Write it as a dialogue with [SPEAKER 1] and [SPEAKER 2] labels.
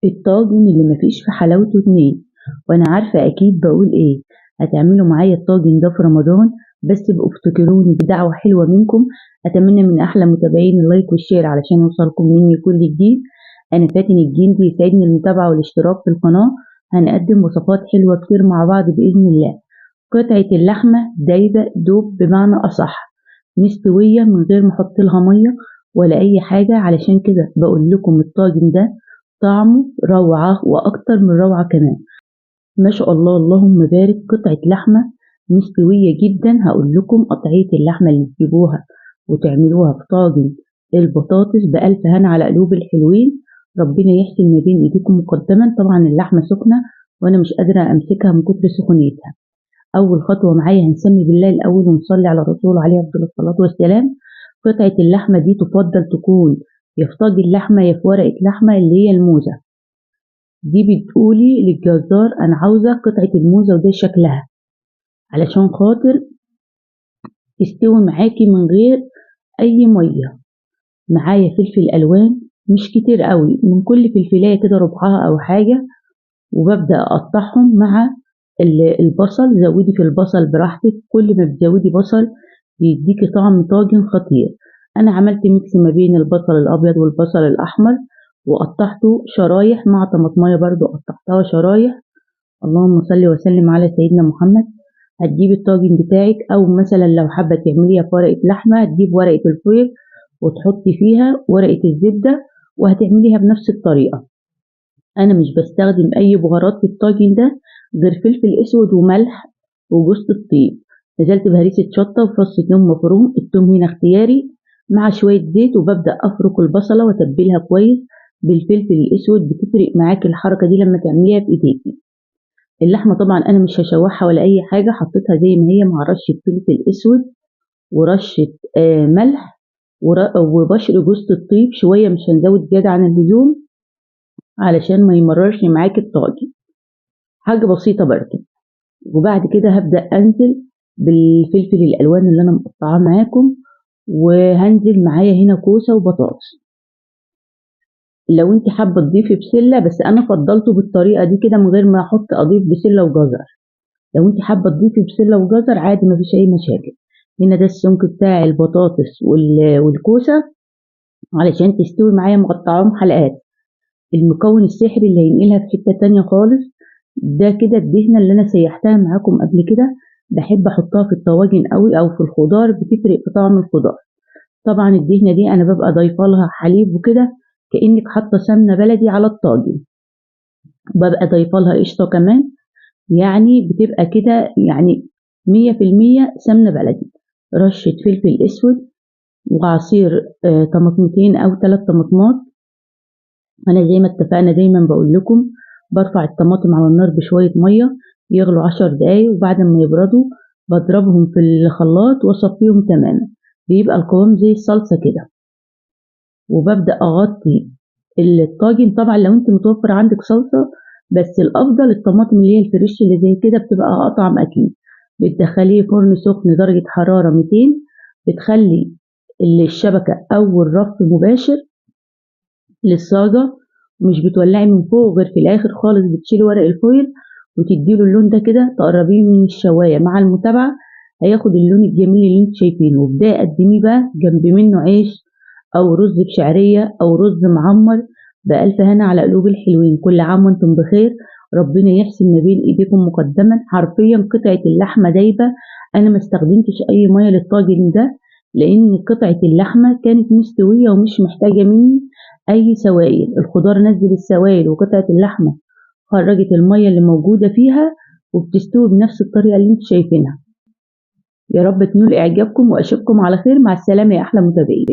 [SPEAKER 1] الطاجن اللي مفيش في حلاوته اتنين. وانا عارفة اكيد بقول ايه. هتعملوا معايا الطاجن ده في رمضان، بس ابقوا افتكروني بدعوة حلوة منكم. اتمنى من احلى متابعين اللايك والشير علشان يوصلكم مني كل جديد. انا فاتن الجندي، يسعدني المتابعة والاشتراك في القناة. هنقدم وصفات حلوة كتير مع بعض بإذن الله. قطعة اللحمة دايبة دوب، بمعنى أصح مستوية من غير ما احط لها مية ولا أي حاجة. علشان كده بقول لكم الطاجن ده طعمه روعة وأكتر من روعة كمان. ما شاء الله اللهم بارك. قطعة لحمة مستوية جدا. هقول لكم قطعية اللحمة اللي تجيبوها وتعملوها في طاجن البطاطس بألف هنا على قلوب الحلوين. ربنا يحسن ما بين ايديكم مقدما. طبعا اللحمة سخنة وانا مش قادرة امسكها من كتر سخونيتها. اول خطوة معايا هنسمي بالله الاول ونصلي على الرسول عليه افضل الصلاة والسلام. قطعة اللحمة دي تفضل تكون يا في طاجن لحمة يا في ورقة لحمة اللي هي الموزة. دي بتقولي للجزار انا عاوزة قطعة الموزة وده شكلها، علشان خاطر تستوي معاكي من غير اي مية. معايا فلفل الوان مش كتير قوي، من كل فلفلاية كده ربعها او حاجة. وببدأ اقطعهم مع البصل. زودي في البصل براحتك، كل ما بتزودي بصل بيديكي طعم طاجن خطير. انا عملت ميكس ما بين البصل الابيض والبصل الاحمر وقطعته شرايح مع طماطمايه برضو قطعتها شرايح. اللهم صل وسلم على سيدنا محمد. هتجيبي الطاجن بتاعك، او مثلا لو حابه تعمليها في ورقه لحمه هتجيب ورقه الفويل وتحطي فيها ورقه الزبده وهتعمليها بنفس الطريقه. انا مش بستخدم اي بهارات في الطاجن ده غير فلفل اسود وملح وجوز الطيب. نزلت بهريسه شطه وفص ثوم مفروم، الثوم هنا اختياري، مع شويه زيت. وببدا افرك البصله واتبلها كويس بالفلفل الاسود. بتفرق معاكي الحركه دي لما تعمليها بايديكي. اللحمه طبعا انا مش هشوحها ولا اي حاجه، حطيتها زي ما هي مع رشه فلفل اسود ورشه ملح وبشر جوز الطيب شويه، مش هنزود زياده عن اللزوم علشان ما يمررش معاكي الطاجن. حاجه بسيطه برضه. وبعد كده هبدا انزل بالفلفل الالوان اللي انا مقطعاه معاكم، وهنزل معايا هنا كوسه وبطاطس. لو انت حابه تضيفي بسله، بس انا فضلته بالطريقه دي كده من غير ما اضيف بسله وجزر. لو انت حابه تضيفي بسله وجزر عادي مفيش اي مشاكل. هنا ده السمك بتاع البطاطس والكوسه علشان تستوي معايا مقطعاهم حلقات. المكون السحري اللي هينقلها في حته تانية خالص ده كده الدهنه اللي انا سيحتها معاكم قبل كده. بحب احطها في الطواجن قوي او في الخضار، بتفرق في طعم الخضار. طبعا الدهنه دي انا ببقى ضايفه لها حليب وكده، كانك حاطه سمنه بلدي على الطاجن. ببقى ضايفه لها قشطه كمان، يعني بتبقى كده يعني 100% سمنه بلدي. رشه فلفل اسود وعصير طماطمتين او 3 طماطمات. انا زي ما اتفقنا دايما بقول لكم برفع الطماطم على النار بشويه ميه يغلوا 10 دقايق، وبعد ما يبردوا بضربهم في الخلاط واصفيهم تماما. بيبقى القوام زي الصلصه كده. وببدا اغطي الطاجن. طبعا لو انت متوفر عندك صلصه، بس الافضل الطماطم اللي هي الفريش اللي زي كده بتبقى اطعم اكيد. بتدخليه فرن سخن درجه حراره 200. بتخلي الشبكه او الرف مباشر للصاجة، مش بتولعي من فوق غير في الاخر خالص. بتشيلي ورق الفويل وتديله اللون ده كده، تقربيه من الشواية مع المتابعة هياخد اللون الجميل اللي انت شايفينه. وبداية قدميه بقى جنب منه عيش او رز بشعرية او رز معمر بألف هنا على قلوب الحلوين. كل عام وانتم بخير. ربنا يحسن ما بين ايديكم مقدما. حرفيا قطعة اللحمة دايبة. انا ما استخدمتش اي مية للطاجن ده لان قطعة اللحمة كانت مستوية ومش محتاجة مني اي سوائل. الخضار نزل السوائل وقطعة اللحمة خرجت المية اللي موجودة فيها، وبتستوي بنفس الطريقة اللي انتم شايفينها. يا رب تنول اعجابكم واشوفكم على خير. مع السلامة يا احلى متابعين.